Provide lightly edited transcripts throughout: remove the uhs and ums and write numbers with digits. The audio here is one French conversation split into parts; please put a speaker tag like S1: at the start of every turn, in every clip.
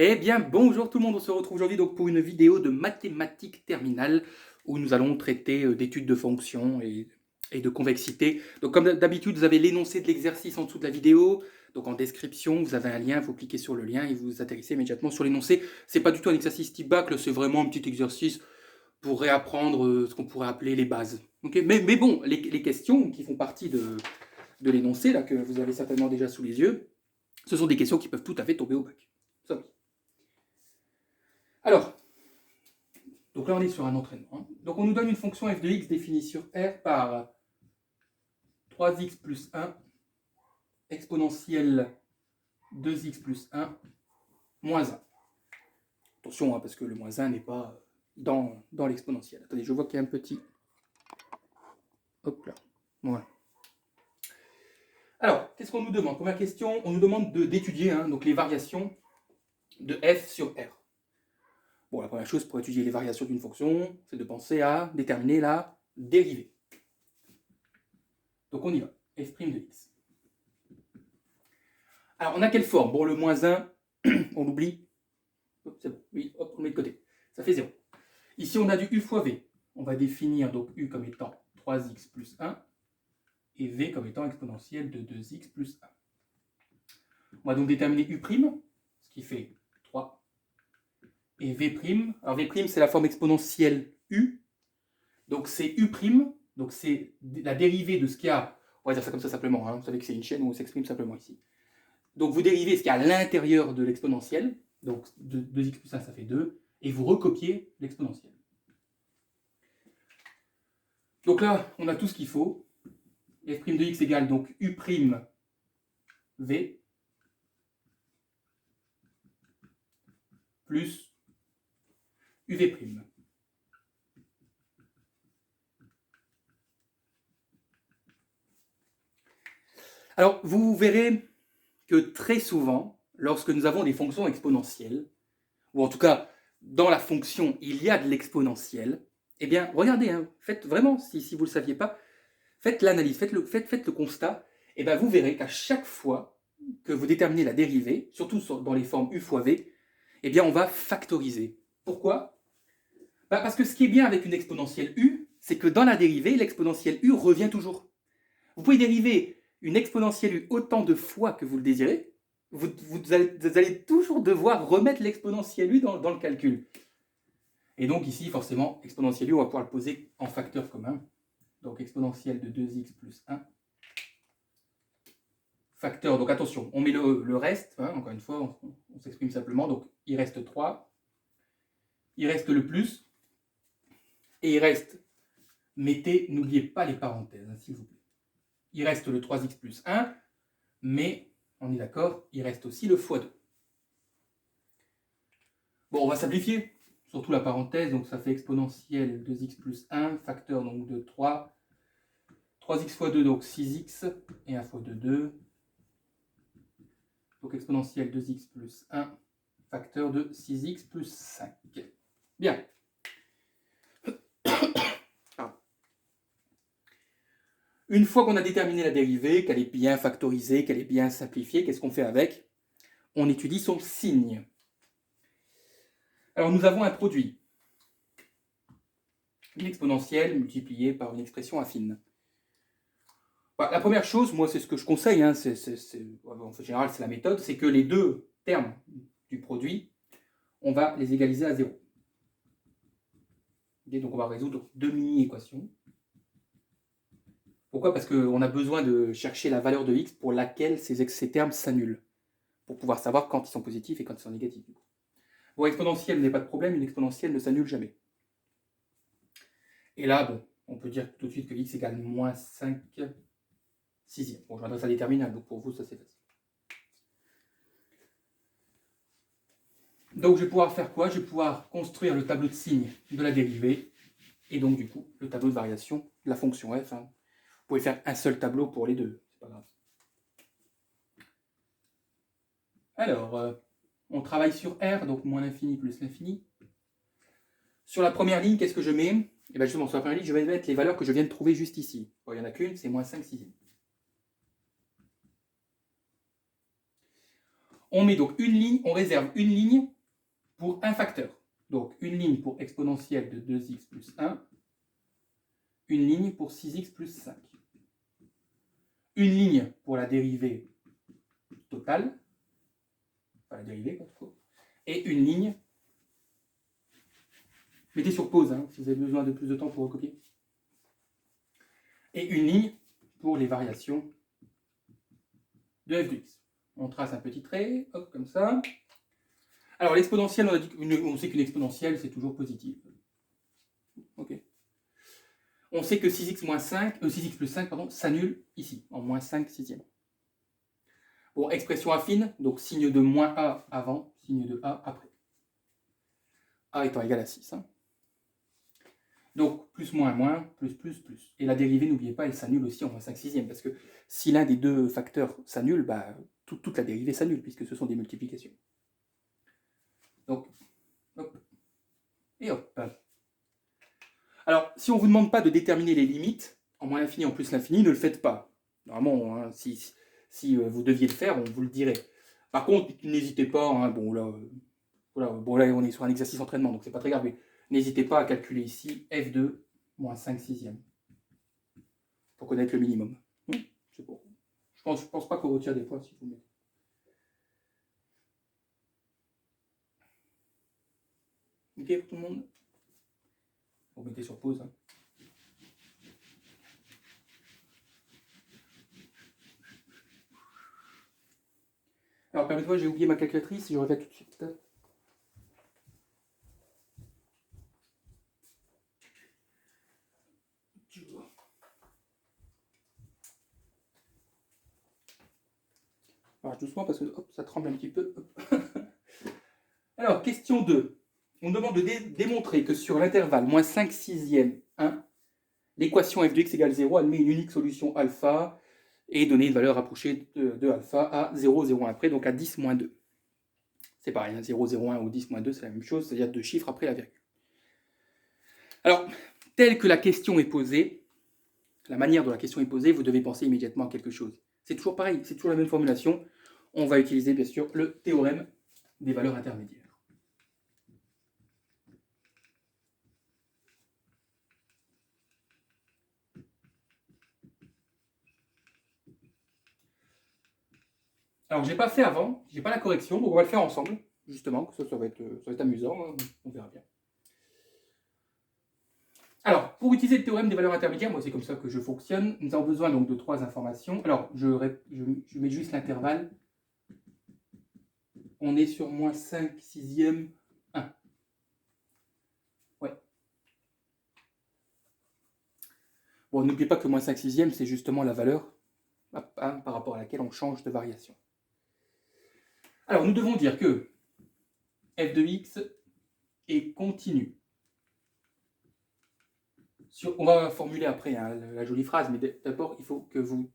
S1: Eh bien, bonjour tout le monde, on se retrouve aujourd'hui donc pour une vidéo de mathématiques terminales où nous allons traiter d'études de fonctions et de convexité. Donc comme d'habitude, vous avez l'énoncé de l'exercice en dessous de la vidéo. Donc en description, vous avez un lien, vous cliquez sur le lien et vous atterrissez immédiatement sur l'énoncé. C'est pas du tout un exercice type bac, c'est vraiment un petit exercice pour réapprendre ce qu'on pourrait appeler les bases. Okay, mais bon, les questions qui font partie de l'énoncé, là, que vous avez certainement déjà sous les yeux, ce sont des questions qui peuvent tout à fait tomber au bac. Ça, oui. Alors, donc là on est sur un entraînement. Donc on nous donne une fonction f de x définie sur R par 3x plus 1 exponentielle 2x plus 1 moins 1. Attention, hein, parce que le moins 1 n'est pas dans l'exponentielle. Attendez, je vois qu'il y a un petit... Hop là. Voilà. Alors, qu'est-ce qu'on nous demande? Première question, on nous demande d'étudier donc les variations de f sur R. Bon, la première chose pour étudier les variations d'une fonction, c'est de penser à déterminer la dérivée. Donc on y va. F' de x. Alors, on a quelle forme? Bon, le moins 1, on l'oublie. C'est bon. Oui, hop, on le met de côté. Ça fait 0. Ici, on a du u fois v. On va définir donc u comme étant 3x plus 1 et v comme étant exponentielle de 2x plus 1. On va donc déterminer u', ce qui fait 3, et v'. Alors, v', c'est la forme exponentielle u. Donc, c'est u', donc c'est la dérivée de ce qu'il y a. On va dire ça comme ça simplement. Hein. Vous savez que c'est une chaîne où on s'exprime simplement ici. Donc, vous dérivez ce qu'il y a à l'intérieur de l'exponentielle. Donc 2x plus 1, ça fait 2. Et vous recopiez l'exponentielle. Donc là, on a tout ce qu'il faut. F' de x égale donc u' v plus uv'. Alors, vous verrez que très souvent, lorsque nous avons des fonctions exponentielles, ou en tout cas, dans la fonction, il y a de l'exponentielle, eh bien, regardez, hein, faites vraiment, si vous ne le saviez pas, faites l'analyse, faites le constat, et bien vous verrez qu'à chaque fois que vous déterminez la dérivée, surtout dans les formes u fois v, eh bien on va factoriser. Pourquoi? Parce que ce qui est bien avec une exponentielle u, c'est que dans la dérivée, l'exponentielle u revient toujours. Vous pouvez dériver une exponentielle u autant de fois que vous le désirez, vous allez toujours devoir remettre l'exponentielle u dans le calcul. Et donc ici, forcément, exponentielle u, on va pouvoir le poser en facteur commun. Donc exponentielle de 2x plus 1. Facteur, donc attention, on met le reste, hein, encore une fois, on s'exprime simplement. Donc il reste 3, il reste le plus, et il reste, n'oubliez pas les parenthèses, hein, s'il vous plaît. Il reste le 3x plus 1, mais, on est d'accord, il reste aussi le x2. Bon, on va simplifier, surtout la parenthèse, donc ça fait exponentielle 2x plus 1, facteur donc de 3, 3x fois 2, donc 6x, et 1 fois 2, 2. Donc exponentielle 2x plus 1, facteur de 6x plus 5. Bien. Une fois qu'on a déterminé la dérivée, qu'elle est bien factorisée, qu'elle est bien simplifiée, qu'est-ce qu'on fait avec? On étudie son signe. Alors nous avons un produit. Une exponentielle multipliée par une expression affine. La première chose, moi c'est ce que je conseille, hein, en général c'est la méthode, c'est que les deux termes du produit, on va les égaliser à 0. Okay, donc on va résoudre deux mini-équations. Pourquoi? Parce qu'on a besoin de chercher la valeur de x pour laquelle ces termes s'annulent, pour pouvoir savoir quand ils sont positifs et quand ils sont négatifs. Bon, exponentielle n'est pas de problème, une exponentielle ne s'annule jamais. Et là, bon, on peut dire tout de suite que x égale moins 5 sixième. Bon, je m'adresse à la déterminale, donc pour vous, ça c'est facile. Donc je vais pouvoir faire quoi? Je vais pouvoir construire le tableau de signes de la dérivée, et donc du coup, le tableau de variation de la fonction f. Hein. Vous pouvez faire un seul tableau pour les deux, c'est pas grave. Alors, on travaille sur R, donc moins l'infini plus l'infini. Sur la première ligne, qu'est-ce que je mets? Et bien justement, sur la première ligne, je vais mettre les valeurs que je viens de trouver juste ici. Bon, il n'y en a qu'une, c'est moins 5 sixième. On met donc une ligne, on réserve une ligne pour un facteur. Donc une ligne pour exponentielle de 2x plus 1, une ligne pour 6x plus 5. Une ligne pour la dérivée totale, enfin la dérivée, et une ligne, mettez sur pause hein, si vous avez besoin de plus de temps pour recopier, et une ligne pour les variations de f de x. On trace un petit trait, hop, comme ça. Alors l'exponentielle, on sait qu'une exponentielle, c'est toujours positive. Ok. On sait que 6x, moins 5, 6x plus 5 s'annule ici, en moins 5 sixièmes. Bon, expression affine, donc signe de moins a avant, signe de a après. A étant égal à 6. Hein. Donc, plus, moins, plus, plus, plus. Et la dérivée, n'oubliez pas, elle s'annule aussi en moins 5 sixièmes, parce que si l'un des deux facteurs s'annule, bah, toute la dérivée s'annule, puisque ce sont des multiplications. Donc, hop, et hop. Alors, si on ne vous demande pas de déterminer les limites, en moins l'infini, en plus l'infini, ne le faites pas. Normalement, hein, si vous deviez le faire, on vous le dirait. Par contre, n'hésitez pas, hein, bon là on est sur un exercice d'entraînement, donc c'est pas très grave, mais n'hésitez pas à calculer ici f2 moins 5 sixièmes pour connaître le minimum. C'est bon. Je pense pas qu'on retire des points si vous mettez. Ok pour tout le monde? Vous mettez sur pause. Hein. Alors permettez-moi, j'ai oublié ma calculatrice, je reviens tout de suite. Alors doucement parce que hop, ça tremble un petit peu. Alors, question 2. On demande de démontrer que sur l'intervalle moins 5 sixièmes 1, l'équation f de x égale 0 admet une unique solution alpha et donner une valeur rapprochée de alpha à 0, 0, 1 après, donc à 10 moins 2. C'est pareil, hein, 0, 0, 1 ou 10 moins 2, c'est la même chose, c'est-à-dire deux chiffres après la virgule. Alors, telle que la question est posée, la manière dont la question est posée, vous devez penser immédiatement à quelque chose. C'est toujours pareil, c'est toujours la même formulation. On va utiliser bien sûr le théorème des valeurs intermédiaires. Alors, je n'ai pas fait avant, je n'ai pas la correction, donc on va le faire ensemble, justement, que ça va être amusant, hein, on verra bien. Alors, pour utiliser le théorème des valeurs intermédiaires, moi c'est comme ça que je fonctionne, nous avons besoin donc de trois informations. Alors, je mets juste l'intervalle. On est sur moins 5 sixièmes 1. Ouais. Bon, n'oubliez pas que moins 5 sixièmes, c'est justement la valeur par rapport à laquelle on change de variation. Alors, nous devons dire que f de x est continu. On va formuler après hein, la jolie phrase, mais d'abord, il faut que vous...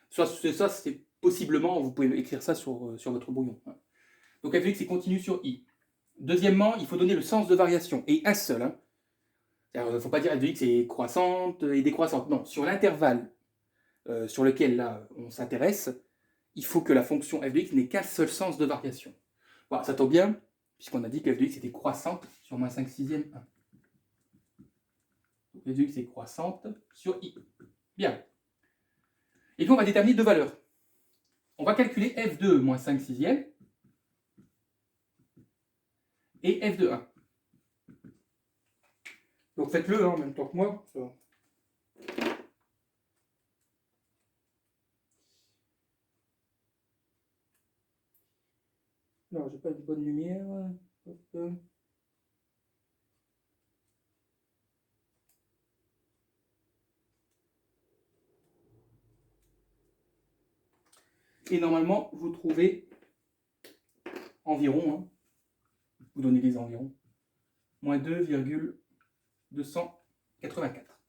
S1: Ça, c'est possiblement, vous pouvez écrire ça sur votre brouillon. Hein. Donc f de x est continu sur i. Deuxièmement, il faut donner le sens de variation, et un seul. Hein. Il ne faut pas dire f de x est croissante et décroissante. Non, sur l'intervalle sur lequel là, on s'intéresse, il faut que la fonction f de x n'ait qu'un seul sens de variation. Voilà, ça tombe bien, puisqu'on a dit que f de x était croissante sur moins 5 sixièmes 1. Donc f de x est croissante sur i. Bien. Et puis on va déterminer deux valeurs. On va calculer f de moins 5 sixièmes et f de 1. Donc faites-le en même temps que moi. Non, j'ai pas de bonne lumière. Hop. Et normalement, vous trouvez environ, hein, vous donnez des environs, moins 2,284.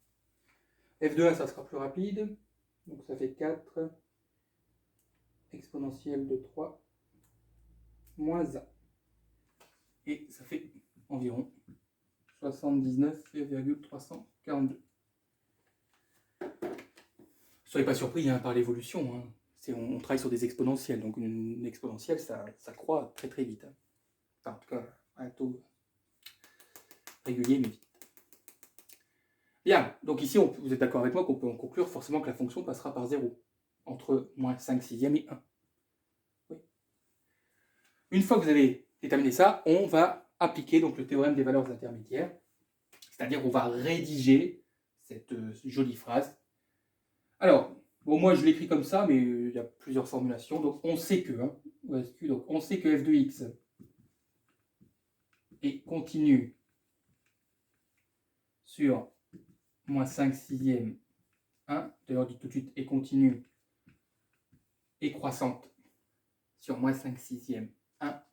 S1: f de 1, ça sera plus rapide. Donc ça fait 4 exponentielle de 3 moins 1. Et ça fait environ 79,342. Soyez pas surpris hein, par l'évolution. Hein. on travaille sur des exponentielles, donc une exponentielle, ça croît très très vite. Hein. Enfin, en tout cas, à un taux régulier, mais vite. Bien, donc ici, vous êtes d'accord avec moi qu'on peut en conclure forcément que la fonction passera par 0, entre moins 5 sixièmes et 1. Oui. Une fois que vous avez déterminé ça, on va appliquer donc, le théorème des valeurs intermédiaires, c'est-à-dire on va rédiger cette jolie phrase. Alors, bon, moi je l'écris comme ça, mais il y a plusieurs formulations. Donc on sait que, donc, on sait que f de x est continu sur moins 5 sixièmes 1, d'ailleurs dit tout de suite est continue et croissante sur moins 5 sixièmes 1.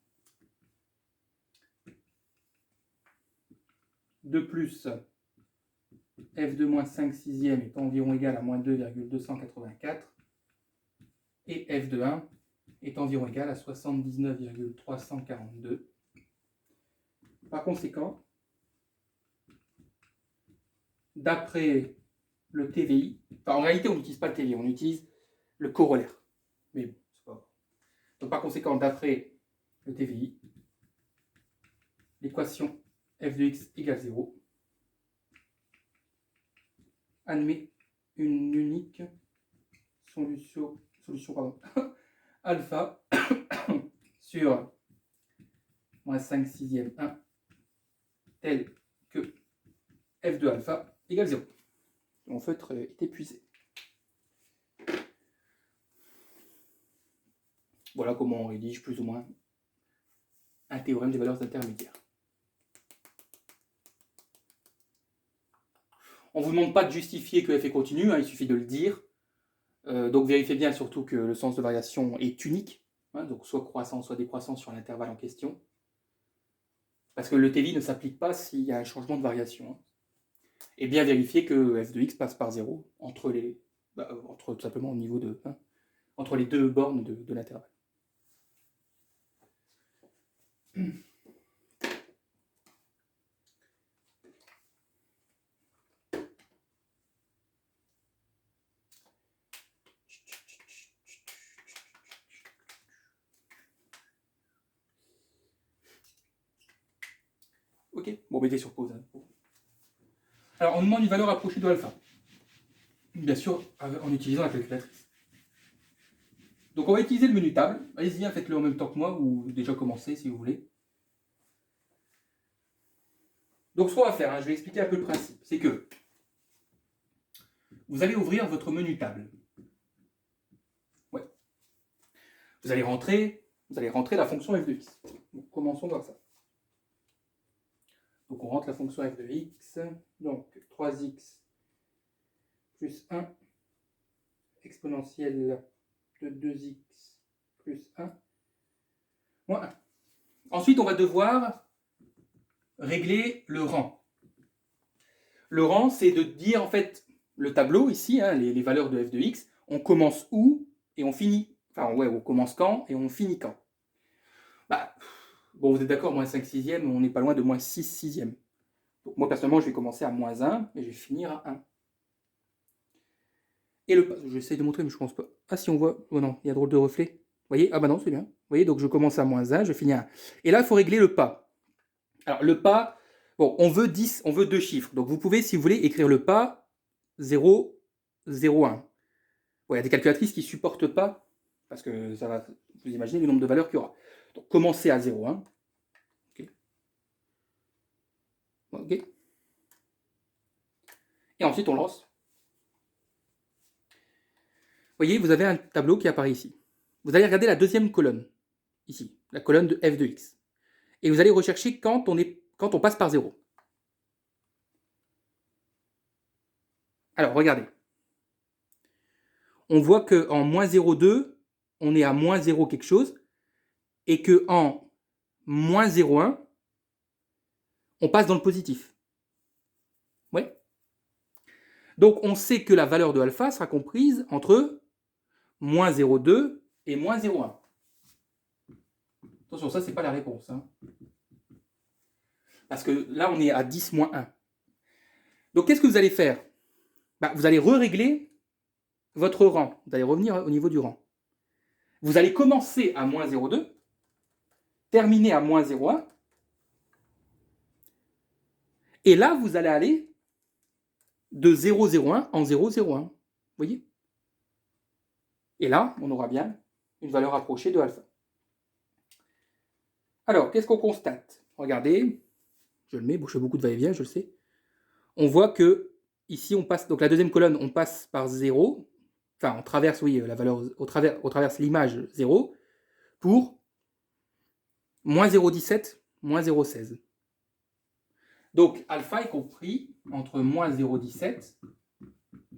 S1: De plus, f de moins 5 sixièmes est environ égal à moins 2,284 et f de 1 est environ égal à 79,342. Par conséquent, d'après le TVI, enfin, en réalité on n'utilise pas le TVI, on utilise le corollaire. Mais bon, c'est pas grave. Donc par conséquent, d'après le TVI, l'équation f de x égale 0 admet une unique solution alpha sur moins 5 sixièmes 1 telle que f de alpha égale 0. Mon feutre est épuisé. Voilà comment on rédige plus ou moins un théorème des valeurs intermédiaires. On ne vous demande pas de justifier que f est continu, hein, il suffit de le dire. Donc vérifiez bien surtout que le sens de variation est unique, hein, donc soit croissant, soit décroissant sur l'intervalle en question. Parce que le TVI ne s'applique pas s'il y a un changement de variation. Hein. Et bien vérifier que f de x passe par 0 entre tout simplement au niveau de entre les deux bornes de l'intervalle. Ok, bon, mettez sur pause. Hein. Alors, on demande une valeur approchée de alpha. Bien sûr, en utilisant la calculatrice. Donc, on va utiliser le menu table. Allez-y, hein, faites-le en même temps que moi, ou déjà commencez si vous voulez. Donc, ce qu'on va faire, hein, je vais expliquer un peu le principe. C'est que vous allez ouvrir votre menu table. Ouais. Vous allez rentrer la fonction f de x. Donc, commençons par ça. Donc, on rentre la fonction f de x. Donc, 3x plus 1 exponentielle de 2x plus 1 moins 1. Ensuite, on va devoir régler le rang. Le rang, c'est de dire, en fait, le tableau, ici, hein, les valeurs de f de x, on commence où et on finit. Enfin, ouais, on commence quand et on finit quand. Bah, bon, vous êtes d'accord, moins 5 sixièmes, on n'est pas loin de moins 6 sixièmes. Donc, moi, personnellement, je vais commencer à moins 1 et je vais finir à 1. Et j'essaie de montrer, mais je pense pas. Ah, si on voit, oh non, il y a drôle de reflet. Vous voyez? Ah bah non, c'est bien. Vous voyez, donc je commence à moins 1, je finis à 1. Et là, il faut régler le pas. Alors, le pas, bon, on veut 10, on veut deux chiffres. Donc, vous pouvez, si vous voulez, écrire le pas 0, 0, 1. Bon, il y a des calculatrices qui ne supportent pas, parce que ça va, vous imaginez le nombre de valeurs qu'il y aura. Donc, commencez à 0, 1. OK. OK. Et ensuite, on lance. Vous voyez, vous avez un tableau qui apparaît ici. Vous allez regarder la deuxième colonne, ici, la colonne de f de x. Et vous allez rechercher quand on passe par 0. Alors, regardez. On voit qu'en moins 0,2, on est à moins 0 quelque chose, et qu'en moins 0,1, on passe dans le positif. Oui. Donc, on sait que la valeur de alpha sera comprise entre moins 0,2 et moins 0,1. Attention, ça, ce n'est pas la réponse. Hein. Parce que là, on est à 10 moins 1. Donc, qu'est-ce que vous allez faire? Vous allez régler votre rang. Vous allez revenir au niveau du rang. Vous allez commencer à moins 0,2, terminer à moins 0,1, et là, vous allez aller de 0,01 en 0,01. Vous voyez? Et là, on aura bien une valeur approchée de alpha. Alors, qu'est-ce qu'on constate? Regardez, je le mets, je fais beaucoup de va-et-vient, je le sais. On voit que ici, on passe, donc la deuxième colonne, on passe par 0, enfin, on traverse, oui, la valeur, on traverse l'image 0 pour moins 0,17, moins 0,16. Donc, alpha est compris entre moins 0,17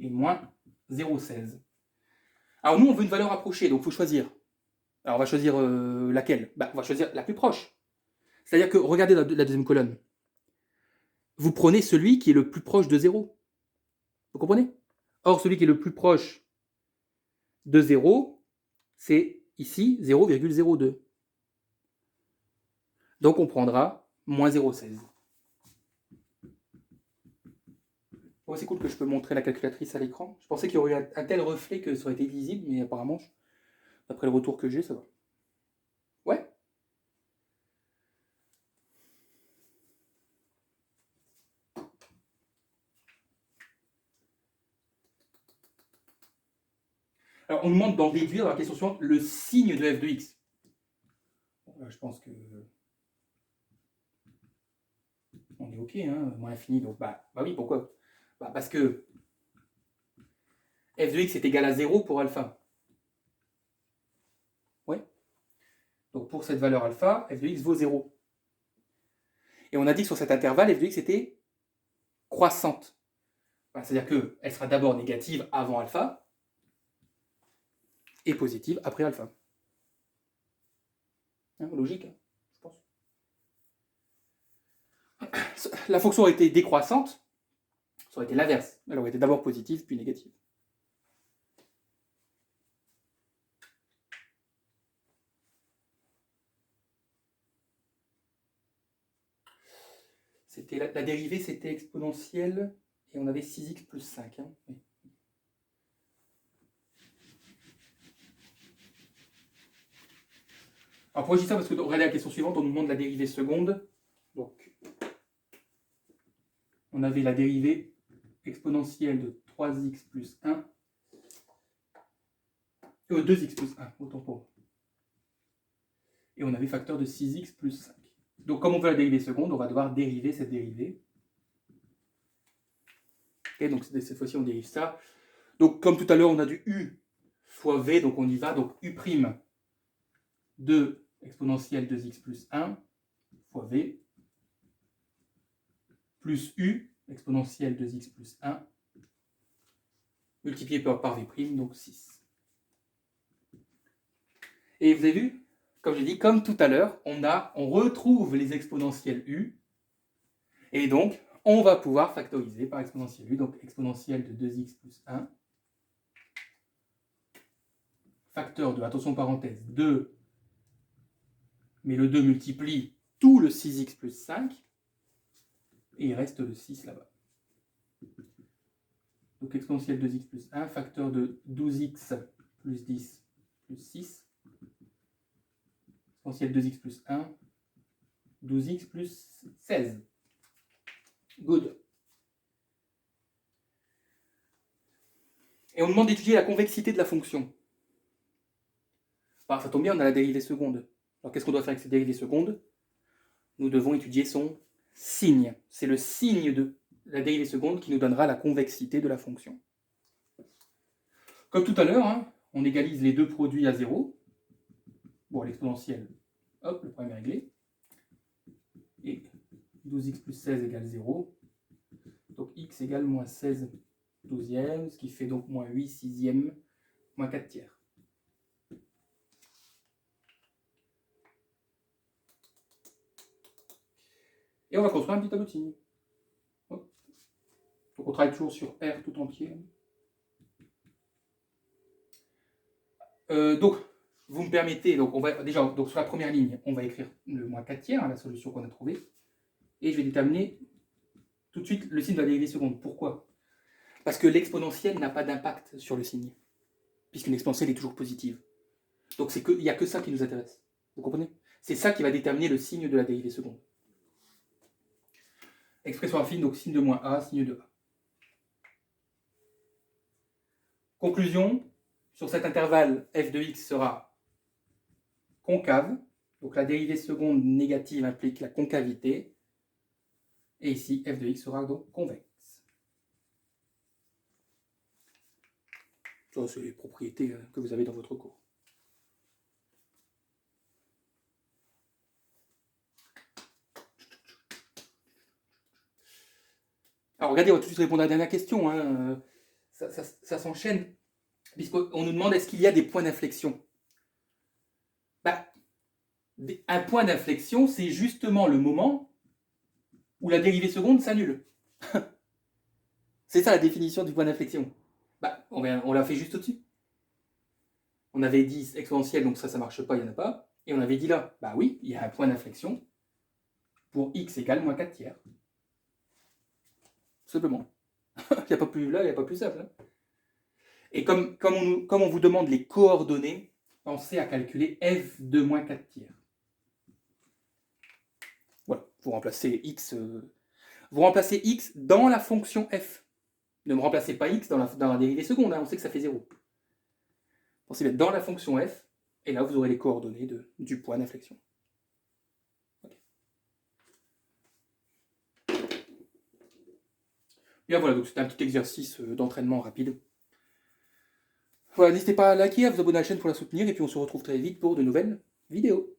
S1: et moins 0,16. Alors, nous, on veut une valeur approchée, donc il faut choisir. Alors, on va choisir laquelle? On va choisir la plus proche. C'est-à-dire que, regardez la deuxième colonne. Vous prenez celui qui est le plus proche de 0. Vous comprenez? Or, celui qui est le plus proche de 0, c'est ici 0,02. Donc, on prendra moins 0,16. Oh, c'est cool que je peux montrer la calculatrice à l'écran. Je pensais qu'il y aurait un tel reflet que ça aurait été lisible, mais apparemment, d'après le retour que j'ai, ça va. Ouais. Alors, on nous demande d'en déduire dans la question suivante le signe de f de x. Bon, là, je pense que on est OK, hein, moins infini. Donc, oui, pourquoi? Parce que f de x est égal à 0 pour alpha. Ouais. Donc, pour cette valeur alpha, f de x vaut 0. Et on a dit que sur cet intervalle, f de x était croissante. C'est-à-dire qu'elle sera d'abord négative avant alpha et positive après alpha. Logique, hein, je pense. La fonction aurait été décroissante, ça aurait été l'inverse. Elle aurait été d'abord positive, puis négative. C'était la dérivée, c'était exponentielle, et on avait 6x plus 5. Hein. Oui. Alors pourquoi je dis ça? Parce que regardez la question suivante, on nous demande la dérivée seconde. Donc, on avait la dérivée exponentielle de 3x plus 1. 2x plus 1, autant pour moi. Et on avait facteur de 6x plus 5. Donc comme on veut la dérivée seconde, on va devoir dériver cette dérivée. Et donc cette fois-ci, on dérive ça. Donc comme tout à l'heure, on a du u fois v, donc on y va. Donc u' de exponentielle 2x plus 1 fois v plus u exponentielle 2x plus 1 multiplié par v', donc 6. Et vous avez vu, comme j'ai dit, comme tout à l'heure, on retrouve les exponentielles u, et donc on va pouvoir factoriser par exponentielle u, donc exponentielle de 2x plus 1, facteur de, attention parenthèse, 2, mais le 2 multiplie tout le 6x plus 5, et il reste le 6 là-bas. Donc exponentielle 2x plus 1, facteur de 12x plus 10 plus 6, exponentielle 2x plus 1, 12x plus 16. Good. Et on demande d'étudier la convexité de la fonction. Ça tombe bien, on a la dérivée seconde. Alors qu'est-ce qu'on doit faire avec cette dérivée seconde? Nous devons étudier son signe. C'est le signe de la dérivée seconde qui nous donnera la convexité de la fonction. Comme tout à l'heure, hein, on égalise les deux produits à 0. Bon, l'exponentielle, hop, le problème est réglé. Et 12x plus 16 égale 0. Donc x égale moins 16 douzièmes, ce qui fait donc moins 8 sixièmes, moins 4 tiers. Et on va construire un petit tableau de signes. Donc on travaille toujours sur R tout entier. Donc, vous me permettez, donc on va déjà, donc sur la première ligne, on va écrire le moins 4 tiers, la solution qu'on a trouvée. Et je vais déterminer tout de suite le signe de la dérivée seconde. Pourquoi? Parce que l'exponentielle n'a pas d'impact sur le signe, puisqu'une exponentielle est toujours positive. Donc il n'y a que ça qui nous intéresse. Vous comprenez? C'est ça qui va déterminer le signe de la dérivée seconde. Expression affine, donc signe de moins A, signe de A. Conclusion, sur cet intervalle, f de x sera concave. Donc la dérivée seconde négative implique la concavité. Et ici, f de x sera donc convexe. Ça, c'est les propriétés que vous avez dans votre cours. Alors regardez, on va tout de suite répondre à la dernière question. Hein. Ça s'enchaîne, puisqu'on nous demande est-ce qu'il y a des points d'inflexion. Un point d'inflexion, c'est justement le moment où la dérivée seconde s'annule. C'est ça la définition du point d'inflexion. On l'a fait juste au-dessus. On avait dit exponentielle, donc ça ne marche pas, il n'y en a pas. Et on avait dit là, oui, il y a un point d'inflexion pour x égale moins 4 tiers. Simplement. Il n'y a pas plus simple. Hein. Et comme on vous demande les coordonnées, pensez à calculer f de moins 4 tiers. Voilà, vous remplacez x dans la fonction f. Ne me remplacez pas x dans la dérivée seconde, hein, on sait que ça fait 0. Pensez bien dans la fonction f, et là vous aurez les coordonnées du point d'inflexion. Okay. Bien voilà, donc c'était un petit exercice d'entraînement rapide. Voilà, n'hésitez pas à liker, à vous abonner à la chaîne pour la soutenir, et puis on se retrouve très vite pour de nouvelles vidéos.